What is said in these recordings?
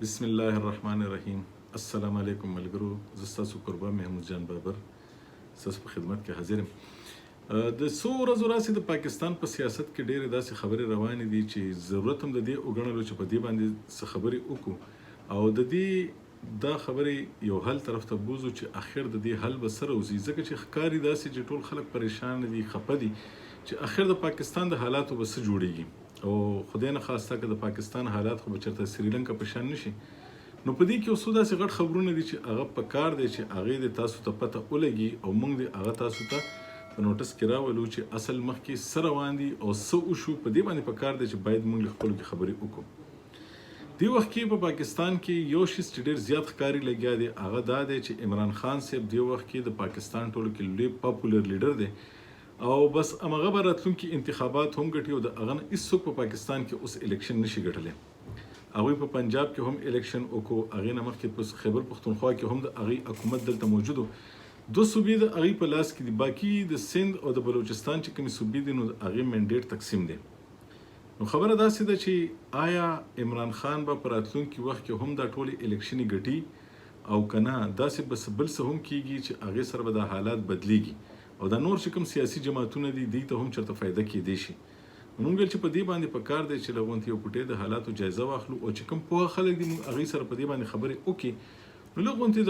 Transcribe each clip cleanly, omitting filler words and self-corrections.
بسم الله الرحمن الرحیم. السلام علیکم ملګرو، زه ستاسو قربان محمود جان بابر ستاسو په خدمت کې حاضر یم. د څو ورځو راسې د پاکستان په سیاست کې ډېرې داسې خبرې روانې دي چې ضرورت هم د دې وګڼلو چې په دې باندې څه خبرې وکړو او د دې دا خبرې یو حل طرف ته بوزو چې اخر د دې حل به څه راوځي، ځکه چې ښکاري داسې چې ټول خلک پریشان دي، خفه دي چې اخر د پاکستان د حالاتو به څه جوړیږي او خدای نه خواسته که د پاکستان حالات خو به چېرته سریلنکا په شان نشي. نو په دې کې اوس داسې غټ خبرونه دي چې هغه په کار دی چې هغې د تاسو ته پته ولګي او موږ دې هغه تاسو ته په نوټس کې راولو چې اصل مخکې څه روان دي او څه وشو. په دې باندې په کار دی چې باید موږ له خپلو کې خبرې وکړو. دې وخت کې په پاکستان کې یو شی چې ډېر زیات ښکاري لګیا دی هغه دا دی چې عمران خان صاحب دې وخت کې د پاکستان ټولو کې لوی پاپولر لیډر دی او بس همغه به راتلونکي انتخابات هم ګټي او د هغه نه هېڅوک په پاکستان کې اوس الیکشن نشي ګټلی. هغوی په پنجاب کې هم الیکشن وکړو، هغې نه مخکې په خیبر پښتونخوا کې هم د هغې حکومت دلته موجود و. دوه صوبې د هغې په لاس کې دي، باقي د سند او د بلوچستان چې کومې صوبې دي نو د هغې منډیټ تقسیم دی. نو خبره داسې ده چې آیا عمران خان به په راتلونکي وخت کې هم دا ټولې الیکشنې ګټي او که نه داسې بس بل څه هم کېږي چې هغې سره به دا حالات بدلیږي او دا نور چې کوم سیاسي جماعتونه دي دوی ته هم چېرته فایده کېدی شي. موږ ویل چې په دې باندې په کار دی چې له غونډې یو پټې د حالاتو جایزه واخلو او چې کوم پوهه خلک دي موږ هغې سره په دې باندې خبرې وکړي. نو له غونډې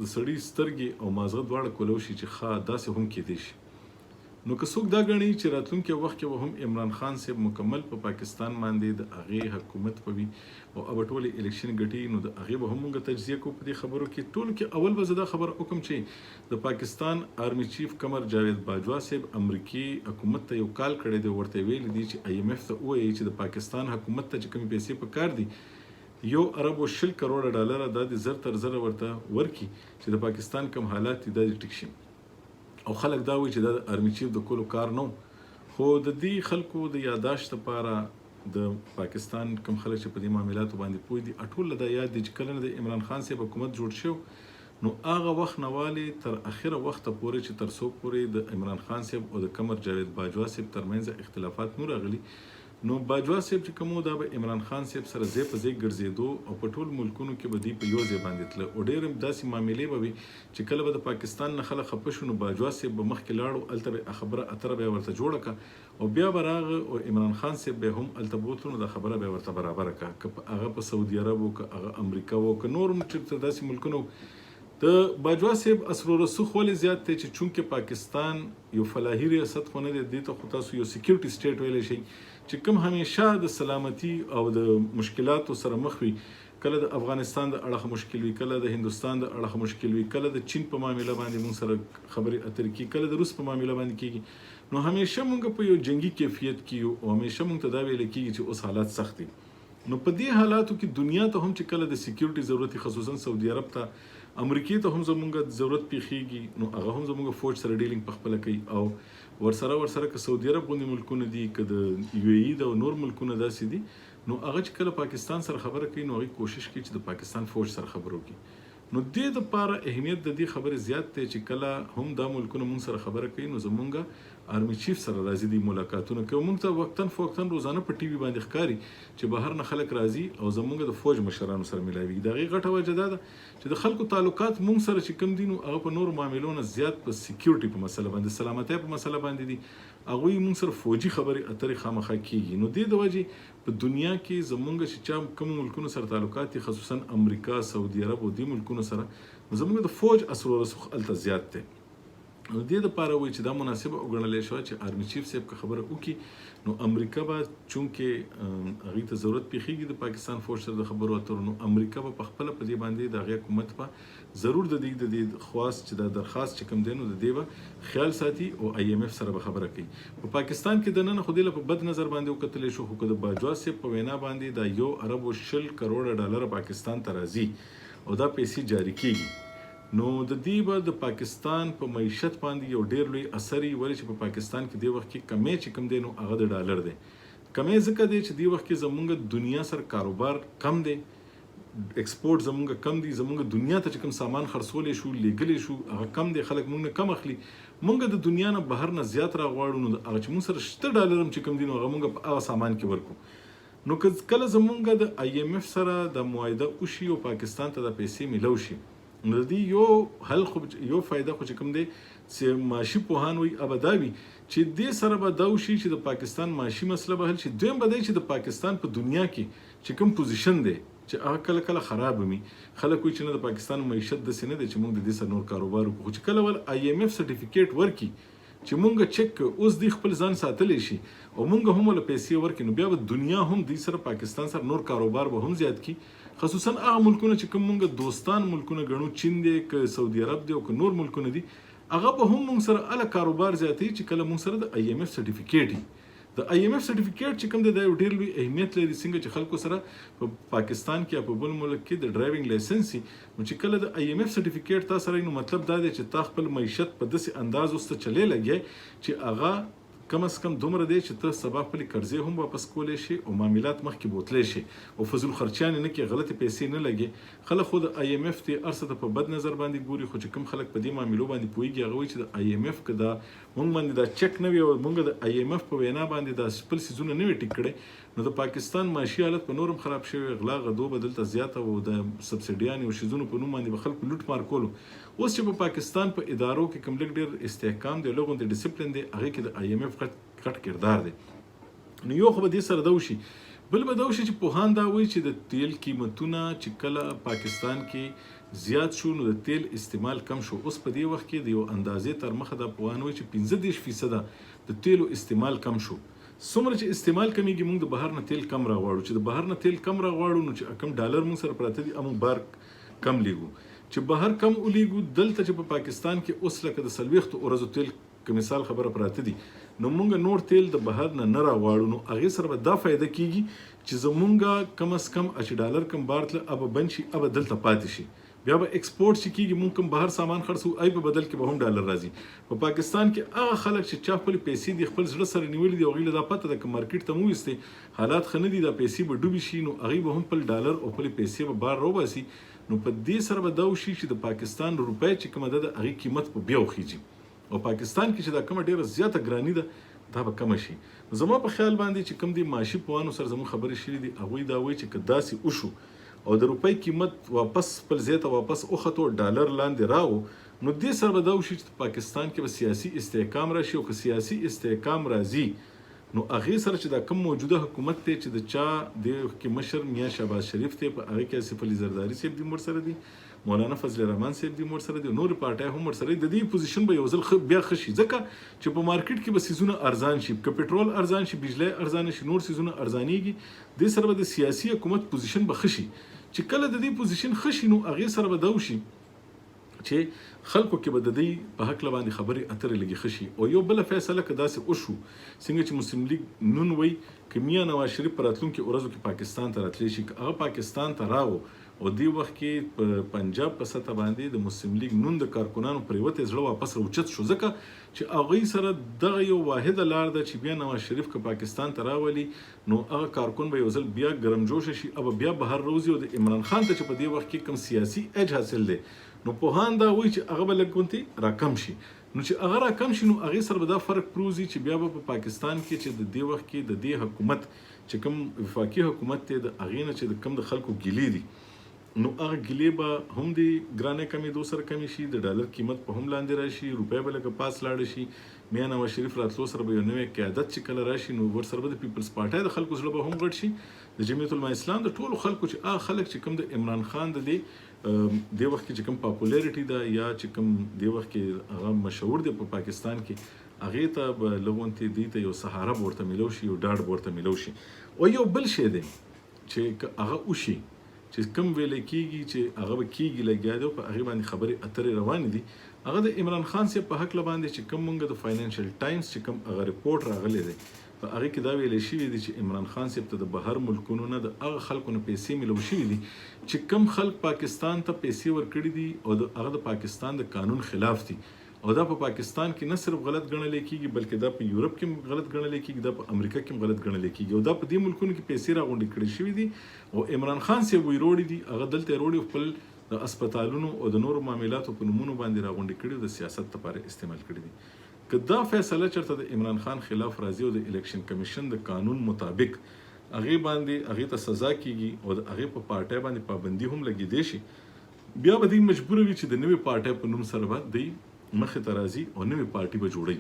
د سړي سترګې او مازغه دواړه کولو شي چې ښه داسې هم کېدی شي. نو که څوک دا ګڼي چې راتلونکي وخت کې به هم عمران خان صاحب مکمل په پاکستان باندې د هغې حکومت به وي او به ټولې الیکشن ګټي نو د هغې به هم موږ تجزیه کوو په دې خبرو کې. ټولو کې اول به زه دا خبره وکړم چې د پاکستان آرمی چیف قمر جاوید باجوا صاحب امریکي حکومت ته یو کال کړی دی، ورته ویلي دي چې IMF ته ووایي چې د پاکستان حکومت ته چې کومې پیسې په کار دي $1 کروڑ دا د زر تر زره ورته ورکړي چې د پاکستان کوم حالات دي دا دې ټیک شي. او خلک دا وایي چې دا د آرمی چیف د کولو کار نه خو د دې خلکو د یاداشت لپاره د پاکستان کوم خلک چې په دې معاملاتو باندې پوه دي ټول دا یاد دي چې کله نه د عمران خان صاحب حکومت جوړ شو نو هغه وخت نه والې تر اخره وخته پورې چې تر څو پورې د عمران خان صاحب او د قمر جاوید باجوا صاحب ترمنځ اختلافات نور راغلي نو باجوا صاحب چې کوم دا به عمران خان صاحب سره ځای په ځای ګرځېدو او په ټول ملکونو کې به دوی په یو ځای باندې تله او ډېر داسې معاملې به وي چې کله به د پاکستان نه خلک خفه شو نو باجوا صاحب به مخکې لاړو، هلته به خبره اتره به یې ورته جوړه کړه او بیا به راغه او عمران خان صاحب به هم هلته بوتلو نو دا خبره به یې ورته برابره کړه، که هغه په سعودي عرب و که هغه امریکا و که نور هم چېرته داسې ملکونه د باجوا صاحب اثر و رسوخ ولې زیات دی چې چونکې پاکستان یو فلاحي ریاست خو نه دی، دې ته خو تاسو یو سیکیورټي سټیټ ویلی شئ چې کوم همیشه د سلامتي او د مشکلاتو سره مخ وي. کله د افغانستان د اړخ مشکل وي، کله د هندوستان د اړخ مشکل وي، کله د چین په معامله باندې موږ سره خبرې اترې کیږي، کله د روس په معامله باندې کیږي. نو همیشه موږ په یو جنگي کیفیت کې یو او همیشه موږ ته دا ویل کیږي چې اوس حالات سخت دي. نو په دې حالاتو کې دنیا ته هم چې کله د سیکیورټي ضرورت خصوصا سعودي عرب ته امریکې ته هم زمونږ ضرورت پیښیږي نو هغه هم زمونږ فوج سره ډیلینګ په خپله کوي او ورسره که سعودي عرب غوندې ملکونه دي که د UAE د نور ملکونه داسې دي نو هغه چې کله پاکستان سره خبره کوي نو هغوی کوشش کوي چې د پاکستان فوج سره خبرې وکړي. نو دې دپاره اهمیت د دې خبرې زیات دی چې کله هم دا ملکونه مونږ سره خبره کوي نو زمونږ آرمی چیف سره راځي دي ملاقاتونه کوي. مونږ ته وقتاً فوقتاً روزانه په TV باندې ښکاري چې بهر نه خلک راځي او زمونږ د فوج مشرانو سره ملاویږي. د هغې غټه وجه دا ده چې د خلکو تعلقات مونږ سره چې کوم دي نو هغه په نورو معاملو نه زیات په سیکیورټي په مسله باندې سلامتۍ په مسله باندې دي، هغوی مونږ سره فوجي خبرې اترې خامخا کېږي. نو دې د وجې په دنیا کې زمونږ چې چا کوم ملکونو سره تعلقات دي خصوصا امریکا، سعودي عرب او دې ملکونو سره زمونږ د فوج اثر و رسوخ هلته زیات دی. نو دې دپاره وایي چې دا مناسبه وګڼلی شوه چې آرمی چیف صاحب که خبره وکړي نو امریکا به چونکې هغوی ته ضرورت پیښیږي د پاکستان فوج سره د خبرو اترو نو امریکا به پخپله په دې باندې د هغې حکومت به ضرور د دې خواست چې دا درخواست چې کوم دی نو د دې به خیال ساتي او IMF سره به خبره کوي. په پاکستان کې دننه خو دې له په بد نظر باندې وکتلی شو خو که د باجوا صاحب په وینا باندې دا $1 کروڑ پاکستان ته راځي او دا پیسې جاري کېږي نو د دې به د پاکستان په معیشت باندې یو ډېر لوی اثر وي ولې چې په پاکستان کې دې وخت کې کمی چې کوم دی نو هغه د ډالر دی. کمی ځکه دی چې دې وخت کې زمونږ دنیا سره کاروبار کم دی، ایکسپورټ زمونږ کم دی، زمونږ دنیا ته چې کوم سامان خرڅولی شو لیږلی شو هغه کم دی، خلک مونږ نه کم اخلي. مونږ د دنیا نه بهر نه زیات راغواړو نو هغه چې مونږ سره شته ډالر هم چې کوم دی نو هغه مونږ په هغه سامان کې ورکو. نو که کله زمونږ د IMF سره د معاهده وشي او پاکستان ته د پیسې میلو شي، نو د دې یو حل خو یو فایده خو چې کوم دی چې معاشي پوهان وایي ابدا وي چې دې سره به دا وشي چې د پاکستان معاشي مسله به حل شي. دویم به دی چې د پاکستان په دنیا کې چې کوم پوزیشن دی چې هغه کله کله خراب وي. خلک وایي چې نه د پاکستان معیشت داسې نه دی چې موږ د دې سره نور کاروبار وکړو، خو چې کله ول IMF سرټیفیکیټ ورکړي چې مونږ چک اوس دی خپل ځان ساتلی شي او مونږ هم له پیسې ورکړي، نو بیا به دنیا هم دې سره پاکستان سره نور کاروبار به هم زیات کی. خصوصا هغه ملکونه چې کوم مونږ دوستان ملکونه ګڼو، چین دی که سعودي عرب دی او که نور ملکونه دي، هغه به هم مونږ سره اله کاروبار زیاتوي چې کله مونږ سره د IMF سرټیفیکیټ وي. د IMF سرټیفیکیټ چې کوم دی دا یو ډېر لوی اهمیت لري، څنګه چې خلکو سره په پاکستان کې یا په بل ملک کې د ډرایوینګ لایسنس وي، نو چې کله د IMF سرټیفیکیټ تا سره نو مطلب دا دی چې تا خپل معیشت په داسې انداز وسته چلې لګي چې هغه کم از کم دومره دی چې ته سبا خپل قرضې هم واپس کولی شي او معاملات مخکې بوتلی شي او فضول خرچیانې نه کې غلطې پیسې نه لګي. خلک خو د IMF ته هر څه ته په بد نظر باندې ګوري، خو چې کوم خلک په دې معاملو باندې پوهېږي هغه وایي چې د IMF که دا مونږ باندې دا چک نه وي او مونږ د IMF په وینا باندې دا خپل څیزونه نه وي ټیک کړی، نو د پاکستان معاشي حالت په نورم خراب شوی، غلا غدو به دلته زیاته او د سبسیډیانې او شیزونو په نوم باندې به خلکو لوټ مار کولو. اوس چې په پاکستان په ادارو کې کوم لږ ډېر استحکام دی، لږ غوندې ډیسپلین دی، هغې کې د IMF غټ کردار دی. نو یو خو به دې سره دا وشي، بل به دا وشي چې پوهان دا وایي چې د تیل قیمتونه چې کله پاکستان کې زیات شو نو د تیل استعمال کم شو. اوس په دې وخت کې د یو اندازې تر مخه دا پوهان وایي چې 15% د تیلو استعمال کم شو. څومره چې استعمال کمیږي موږ د بهر نه تیل کم راغواړو، چې د بهر نه تیل کم راغواړو نو چې کم ډالر موږ سره پراته دي موږ بهر کم لیږو، چې بهر کم ولیږو. دلته چې په پاکستان کې اوس لکه د 40 ورځو تیل که مثال خبره پراته دي، نو موږ نور تیل د بهر نه راغواړو، نو هغې سره به دا فایده کیږي چې زمونږ کم از کم چې ډالر کم بار تله ابه بند شي، ابه دلته پاتې شي، بیا به ایکسپورټ چې کیږي مونږ کوم بهر سامان خرڅو ای په بدل کې به هم ډالر راځي. په پاکستان کې هغه خلک چې چا خپل پیسې د خپل زړه سره نیولې دي او هغوی له دا پته ده که مارکیټ ته مو ویستې حالات ښه نه دي، دا پیسې به ډوبې شي، نو هغوی به هم خپل ډالر او خپلې پیسې به بار راوباسي. نو په دې سره به دا وشي چې د پاکستان روپۍ چې کومه ده د هغې قیمت به بیا وخیږي او پاکستان کې چې دا کومه ډېره زیاته ګراني ده دا به کمه شي. زما په خیال باندې چې کوم دي معاشي پوهانو سره زموږ خبرې شوي دي، هغوی دا وایي چې که داسې وشو او د روپۍ قیمت واپس خپل ځای ته واپس وختو، ډالر لاندې راو، نو دې سره به دا وشي چې پاکستان کې به سیاسي استحکام راشي او که سیاسي استحکام راځي نو هغې سره چې دا کوم موجوده حکومت دی چې د چا د کې مشر میاں شهباز شریف دی، په هغې کې آصف علي زرداري صاحب دي ورسره دي، مولانا فضل الرحمن صاحب دي ورسره دي، نور پارټۍ هم ورسره دي. د دې پوزیشن به یو ځل بیا ښه شي، ځکه چې په مارکیټ کې به څیزونه ارزان شي، که پټرول ارزان شي، بجلی ارزانه شي، نور څیزونه ارزانېږي. دې سره به د سیاسي حکومت پوزیشن به ښه شي. چې کله د دې پوزیشن ښه شي نو هغې سره به دا وشي چې خلکو کې به د دې په هکله باندې خبرې اترې لږې ښه شي. او یو بله فیصله که داسې وشو څنګه چې مسلم لیګ نون وایي که میاں نواز شریف په راتلونکي ورځو کې پاکستان ته راتلی شي، که هغه پاکستان ته راو او دې وخت کې په پنجاب په سطح باندې د مسلم لیګ نون د کارکنانو پریوتی زړه واپس راوچت شو، ځکه چې هغوی سره دغه یو واحده لار ده چې بیا نواز شریف که پاکستان ته راولي نو هغه کارکن به یو ځل بیا ګرمجوشه شي، او بیا بهر روزي، او د عمران خان ته چې په دې وخت کې کوم سیاسي اج حاصل دی نو پوهان دا وایي چې هغه به لږ غونتې راکم شي. نو چې هغه راکم شي نو هغې سره به دا فرق پروزي چې بیا به په پاکستان کې چې د دې وخت کې د دې حکومت چې کوم وفاقي حکومت دی د هغې نه چې د کوم د خلکو ګیلې دي نو هغه ګیلې به هم د ګرانۍ کمېدو سره کمې شي، د ډالر قیمت به هم لاندې راشي، روپۍ به لکه پاس لاړه شي. میاں نواز شریف راتلو سره به یو نوی قیادت چې کله راشي نو ورسره به د پیپلز پارټۍ د خلکو زړه به هم غټ شي، د جمعیت علما اسلام د ټولو خلکو چې هغه خلک چې کوم د عمران خان د دې وخت کې چې کوم پاپولیرټي ده یا چې کوم دې وخت کې هغه مشهور دی په پاکستان کې، هغې ته به لږ غونتې دې ته یو سهاره به ورته میلو شي، یو ډاډ به ورته میلو شي. او یو بل شی دی چې که هغه وشي چې کوم ویلی کېږي چې هغه به کېږي لګیا دی او په هغې باندې خبرې اترې روانې دي، هغه د عمران خان صاحب په هکله باندې چې کوم موږ د فاینانشل ټایمز چې کوم هغه ریپورټ راغلی دی په هغې کې دا ویلی شوي دي چې عمران خان صاحب ته د بهر ملکونو نه د هغه خلکو نه پیسې میلو شوي دي چې کوم خلک پاکستان ته پیسې ورکړي دي او هغه د پاکستان د قانون خلاف دي، او دا په پاکستان کې نه صرف غلط ګڼل کېږي بلکې دا په یورپ کې هم غلط ګڼل کېږي، دا په امریکا کې هم غلط ګڼل کېږي، او دا په دې ملکونو کې پیسې راغونډې کړې شوي دي او عمران خان صاحب وی روړي دي هغه دلته یې روړي خپل د اسپتالونو او د نورو معاملاتو په نومونو باندې راغونډې کړي او د سیاست لپاره استعمال کړي دي. که دا فیصله چېرته د عمران خان خلاف راځي او د الیکشن کمیشن د قانون مطابق هغې باندې هغې ته سزا کیږي او د هغې په پارټۍ باندې پابندي هم لګېدی شي، بیا به دوی مجبوره وي چې د نوې پارټۍ په نوم سره به دوی مخې ته راځي او نوې پارټي به جوړوي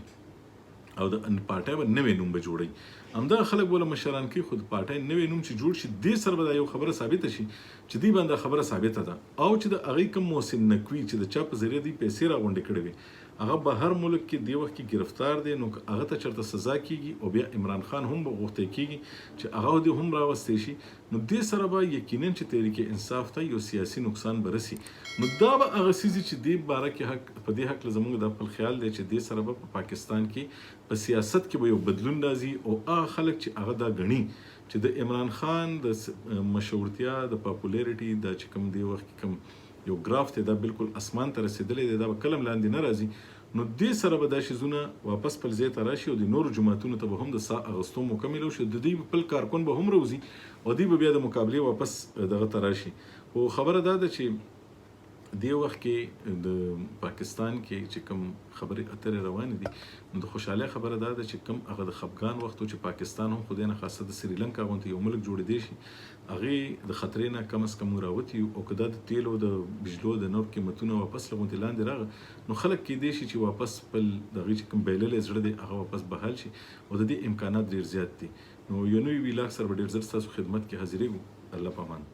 او د پارټۍ به نوې نوم به جوړوي. همدغه خلک بوله مشران کوي، خو د پارټۍ نوې نوم چې جوړ شي دې سره به دا یو خبره ثابته شي چې دوی باندې خبره ثابته ده او چې د هغې کوم محسن نقوي چې د چا په ذریعه دوی پیسې راغونډې کړې وي هغه به هر ملک کې دې وخت کې ګرفتار دی، نو هغه ته چېرته سزا کیږي او بیا عمران خان هم به غوښتی کیږي چې هغه دې هم راوستی شي، نو دې سره به یقینا چې تحریک انصاف ته یو سیاسي نقصان به رسي. نو دا به هغه څیز چې دې باره کې په دې هکله زموږ دا خپل خیال دی چې دې سره به په پاکستان کې په سیاست کې به یو بدلون راځي او هغه خلک چې هغه دا ګڼي چې د عمران خان د مشهورتیا د پاپولیریټي دا چې کوم دې وخت کې کوم یو ګراف دی دا بالکل اسمان ته رسېدلی دی، دا به کلم لاندې نه راځي، نو دې سره به دا شیزونه واپس خپل ځای ته راشي او د نورو جماعتونو ته به هم د ساه اخیستو موقع میلاو شي، د دوی خپل کارکن به هم راوځي او دوی به بیا د مقابلې واپس دغه ته راشي. خو خبره دا ده چې دې وخت کې د پاکستان کې چې کوم خبرې اترې روانې دي نو د خوشحالۍ خبره دا ده چې کوم هغه د خفګان وخت و چې پاکستان هم خدای نه خواسته د سریلنکا غوندې یو ملک جوړېدی شي هغې د خطرې نه کم از کم راوتي او که دا د تیلو د بجلو د نور قیمتونه واپس له غوندې لاندې راغله نو خلک کیدای شي چې واپس خپل دغې چې کوم بایللی زړه دی هغه واپس بحال شي او د دې امکانات ډېر زیات دي. نو یو نوي ویلاګ سره به ډېر ژر ستاسو خدمت کې حاضرېږو. الله په امان.